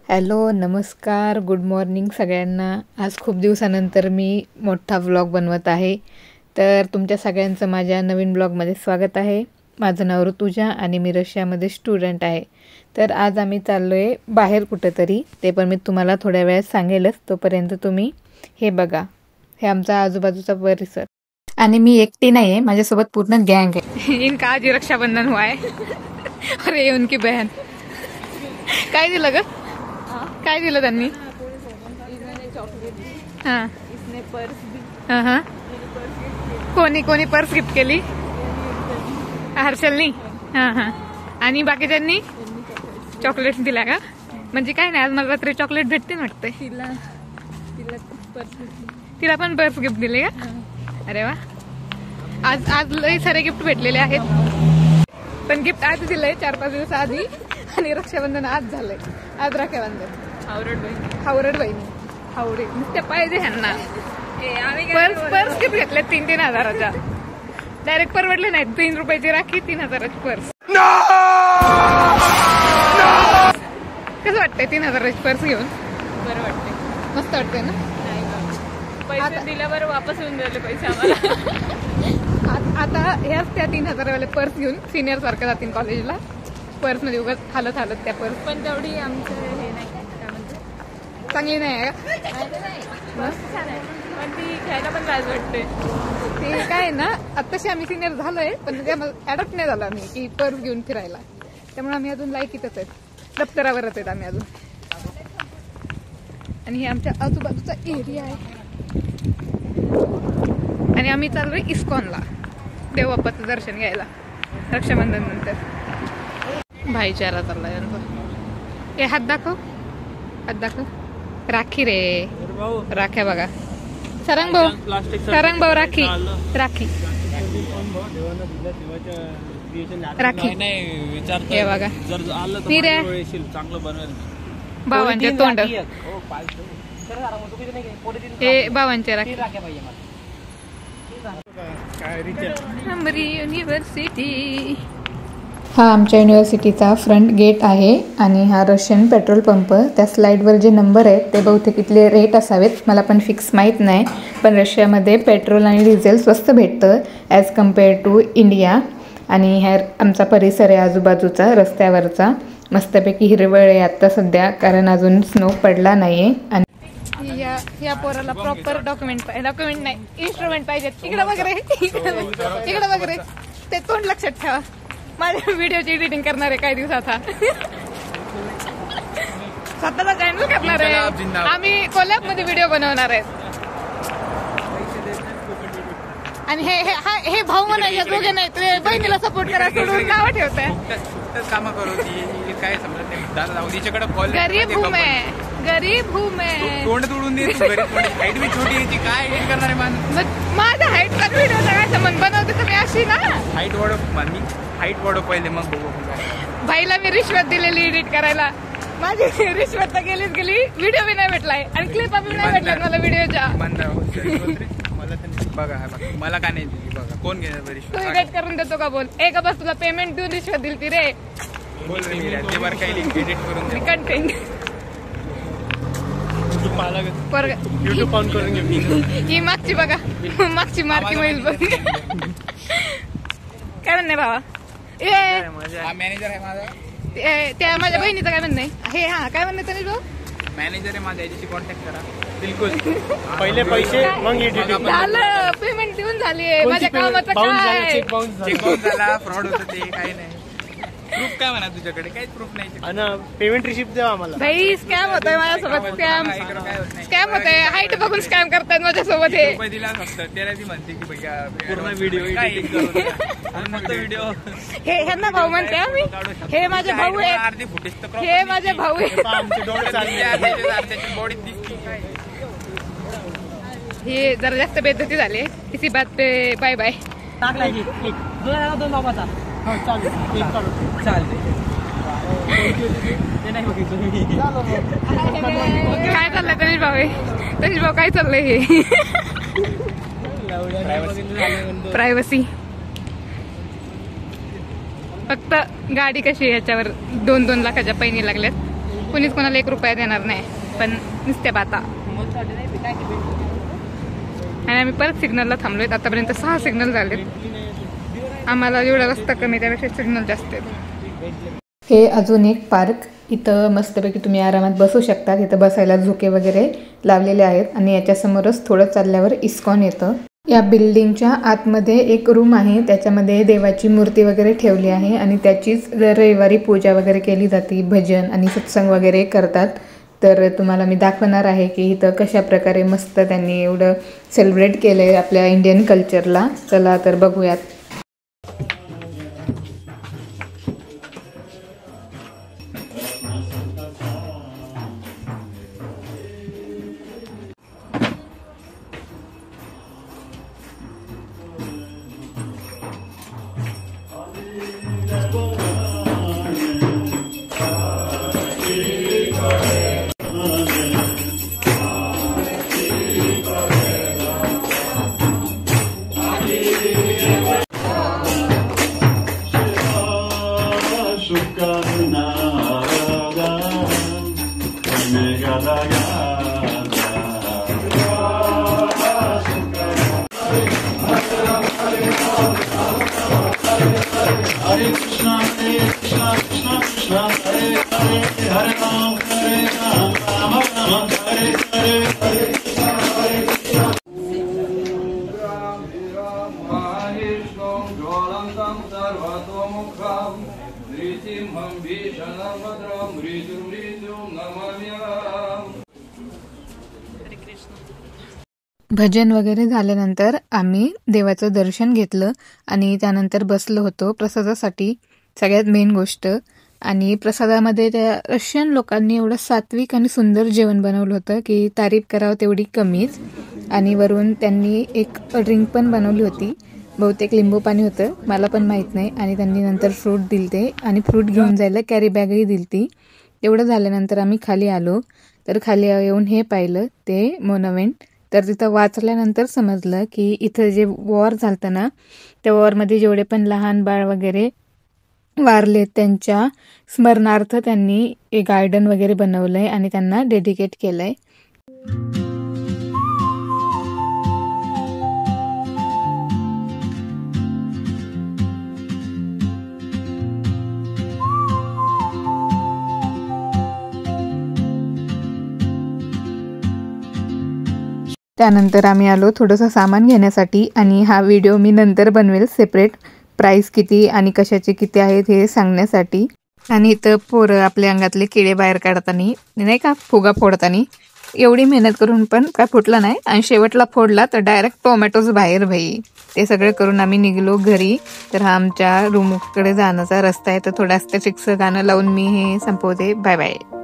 Hello, नमस्कार, good morning सगळ्यांना. आज खूप दिवसानंतर मी मोठा व्लॉग बनवत आहे. तर तुमच्या सगळ्यांचं माझ्या नवीन ब्लॉगमध्ये स्वागत आहे. माझं नाव ऋतुजा आणि मी रशियामध्ये स्टुडंट आहे. तर आज आम्ही चाललो आहे बाहेर कुठंतरी, ते पण मी तुम्हाला थोड्या वेळात सांगेलच. तोपर्यंत तुम्ही हे बघा, हे आमचा आजूबाजूचा परिसर. आणि मी एकटी नाही आहे, माझ्यासोबत पूर्ण गँग आहे. इनका आज रक्षाबंधन हुआ है. अरे उनकी बहन. काय दिलं ग? काय दिलं त्यांनी? हां हां. कोणी कोणी पर्स गिफ्ट केली? हर्षलनी. हां हां. आणि बाकीच्यांनी चॉकलेट दिला का? म्हणजे काय नाही, आज मला रात्री चॉकलेट भेटते वाटते. तिला पण पर्स गिफ्ट दिले का? अरे वा. आज आज लई सारे गिफ्ट भेटलेले आहेत, पण गिफ्ट आज दिलंय 4-5 दिवस आधी. आणि रक्षाबंधन आज झालंय. आज रक्षाबंधन. हावरड बहिणी हावडे नुसते पाहिजे ह्यांना. पर्स गिफ्ट घेतले 3-3 हजाराच्या. डायरेक्ट परवडले नाही. 3 रुपयाची राखी, 3 हजाराची पर्स. कसं वाटतंय 3 हजाराची पर्स घेऊन? बरं वाटतंय, मस्त वाटतंय ना? पैसे दिल्यावर वापस येऊन दिले पैसे आम्हाला. आता ह्याच त्या 3 हजारावाले पर्स घेऊन सिनियर सारखं जातील कॉलेजला. पर्स मध्ये उगाच हालत त्या पर्स. पण तेवढी आमचं हे नाही, काय म्हणते, चांगली नाही आहे का? मस्त छान आहे, पण ती घ्यायला पण लाज वाटते. ते काय ना, आत्ताशी आम्ही सिनियर झालोय, पण ऍडॉप्ट नाही झालो आम्ही की पर्स घेऊन फिरायला. त्यामुळे आम्ही अजून लायकीतच आहेत, दप्तरावरच आहेत आम्ही अजून. आणि हे आमच्या आजूबाजूचा एरिया आहे. आणि आम्ही चाललोय इस्कॉनला देव बाप्पाचं दर्शन घ्यायला रक्षाबंधन नंतर. भाईचारा चाललाय यांचा. हे हात दाखव, हात दाखव. राखी रे, राख्या बघा. सरंग भाऊ राखी राखी राखी. हे बघा भावांचे तोंड, हे भावांचे राखी. युनिव्हर्सिटी. हा आमच्या युनिव्हर्सिटीचा फ्रंट गेट आहे. आणि हा रशियन पेट्रोल पंप. त्या स्लाईडवर जे नंबर आहेत ते बहुतेक इथले रेट असावेत, मला पण फिक्स माहीत नाही. पण रशियामध्ये पेट्रोल आणि डिझेल स्वस्त भेटतं ॲज कम्पेअर टू इंडिया. आणि ह्या आमचा परिसर आहे आजूबाजूचा रस्त्यावरचा. मस्तपैकी हिरवळ आहे आत्ता सध्या, कारण अजून स्नो पडला नाही आहे. आणि या पोराला प्रॉपर डॉक्युमेंट नाही, इन्स्ट्रुमेंट पाहिजे. इकडे वगैरे इकडे वगैरे ते तोंड लक्षात ठेवा. माझ्या व्हिडिओची एडिटिंग करणार आहे काही दिवसात. स्वतःचा चॅनल करणार आहे आम्ही. कोल्हापूरमध्ये व्हिडिओ बनवणार आहेत. आणि हे भाऊ म्हणा, हे दोघे नाही, ते बहिणीला सपोर्ट करा सोडून नावं ठेवताय. काम करू काय समजत नाही. तिच्याकडे गरीब हूं मैं, गरीब हूं मैं. तोंड तोडून दे. हाईट बी छोटी याची काय एडिट करणार आहे मान? माझा हाईट तर व्हिडिओचा काय संबंध? बनवते तर मी अशी ना. हाईट वाढव, मी हाईट वाढव पहिले, मग बघू. भाईला मी रिश्वत दिलेली एडिट करायला. माझी रिश्वत तर गेली. व्हिडिओ बी नाही भेटलाय आणि क्लिप आपली नाही भेटला मला व्हिडिओच्या. बघा मला का नाही दिली बघा. कोण घेणार रिश्वत? तू एडिट करून देतो का? बोल. एक बस तुला पेमेंट देऊन रिश्वत दिली ती रे. बोल रे बरं, काही एडिट करून दे. कंटेंट युट्यूब ऑन करून घे. ही मागची बघा, मागची मारकी होईल बघ. काय म्हणणे बाबा? मॅनेजर आहे माझा. त्या माझ्या बहिणीचं काय म्हणणं आहे? हे हा काय म्हणणं तरी भाऊ? मॅनेजर आहे माझ्या, याच्याशी कॉन्टॅक्ट करा. बिलकुल. पहिले पैसे मग झालं, पेमेंट देऊन झाली. माझ्या कामाचं काय? चेक बाउन्स झाला, फ्रॉड होतं ते काही नाही. प्रूफ काय म्हणा तुझ्याकडे? काहीच प्रूफ नाही. पेमेंट रिसिप्ट द्या आम्हाला. भाई स्कॅम होतोय माझ्यासोबत. स्कॅम होतंय. हाईट बघून स्कॅम करतायत माझ्यासोबत. हे दिला फक्त त्याला ती म्हणते की पूर्ण व्हिडिओ हे ह्यांना भाऊ म्हणते आम्ही. हे माझे भाऊ आहेत. अर्धी फुटेज तर हे माझे भाऊ आहेत. आमचे डोळे चालले. बॉडीत दिसते काय. हे जरा जास्त बेइज्जती झाली. इसी बात पे बाय बाय. टाकला की 2 बाबाचा. काय चाललंय तनिष भाऊ? तनिष भाऊ काय चाललंय? हे प्रायव्हसी. फक्त गाडी कशी याच्यावर 2-2 लाखाच्या पैनी लागल्यात. कुणीच कोणाला 1 रुपया देणार नाही, पण नुसत्या बाता. आणि आम्ही परत सिग्नलला थांबलोय. आतापर्यंत 6 सिग्नल झालेत. आम्हाला जेवढा रस्ता कमी त्यापेक्षा सिग्नल जास्त आहेत. हे अजून एक पार्क. इथं मस्तपैकी तुम्ही आरामात बसू शकता. इथं बसायला झोके वगैरे लावलेले आहेत आणि याच्यासमोरच थोडं चालल्यावर इस्कॉन येतं. या बिल्डिंगच्या आतमध्ये एक रूम आहे, त्याच्यामध्ये देवाची मूर्ती वगैरे ठेवली आहे आणि त्याचीच रविवारी पूजा वगैरे केली जाते. भजन आणि सत्संग वगैरे करतात. तर तुम्हाला मी दाखवणार आहे की इथं कशा प्रकारे मस्त त्यांनी एवढं सेलिब्रेट केलं आहे आपल्या इंडियन कल्चरला. चला तर बघूयात. भजन वगैरे झाल्यानंतर आम्ही देवाचं दर्शन घेतलं आणि त्यानंतर बसलो होतो प्रसादासाठी. सगळ्यात मेन गोष्ट. आणि प्रसादामध्ये त्या रशियन लोकांनी एवढं सात्विक आणि सुंदर जेवण बनवलं होतं की तारीफ करावं तेवढी कमीच. आणि वरून त्यांनी एक ड्रिंक पण बनवली होती. बहुतेक लिंबू पाणी होतं, मला पण माहीत नाही. आणि त्यांनी नंतर फ्रूट दिलते आणि फ्रूट घेऊन जायला कॅरी बॅगही दिलती. एवढं झाल्यानंतर आम्ही खाली आलो. तर खाली येऊन हे पाहिलं ते मोन्युमेंट. तर तिथं वाचल्यानंतर समजलं की इथं जे वॉर झालं ना, त्या वॉरमध्ये जेवढे पण लहान बाळ वगैरे वारले त्यांच्या स्मरणार्थ त्यांनी एक गार्डन वगैरे बनवलंय आणि त्यांना डेडिकेट केलंय. त्यानंतर आम्ही आलो थोडंसं सामान घेण्यासाठी आणि हा व्हिडिओ मी नंतर बनवेल सेपरेट. प्राईस किती आणि कशाचे किती आहेत हे सांगण्यासाठी. आणि इथं पोरं आपल्या अंगातले किडे बाहेर काढताना नाही का, फुगा फोडताना एवढी मेहनत करून पण काय फुटला नाही. आणि शेवटला फोडला तर डायरेक्ट टोमॅटोज बाहेर भाई. ते सगळं करून आम्ही निघलो घरी. तर हा आमच्या रूमकडे जाण्याचा रस्ता आहे. तर थोडं ॲस्थेटिक्सचं गाणं लावून मी हे संपवते. Bye bye.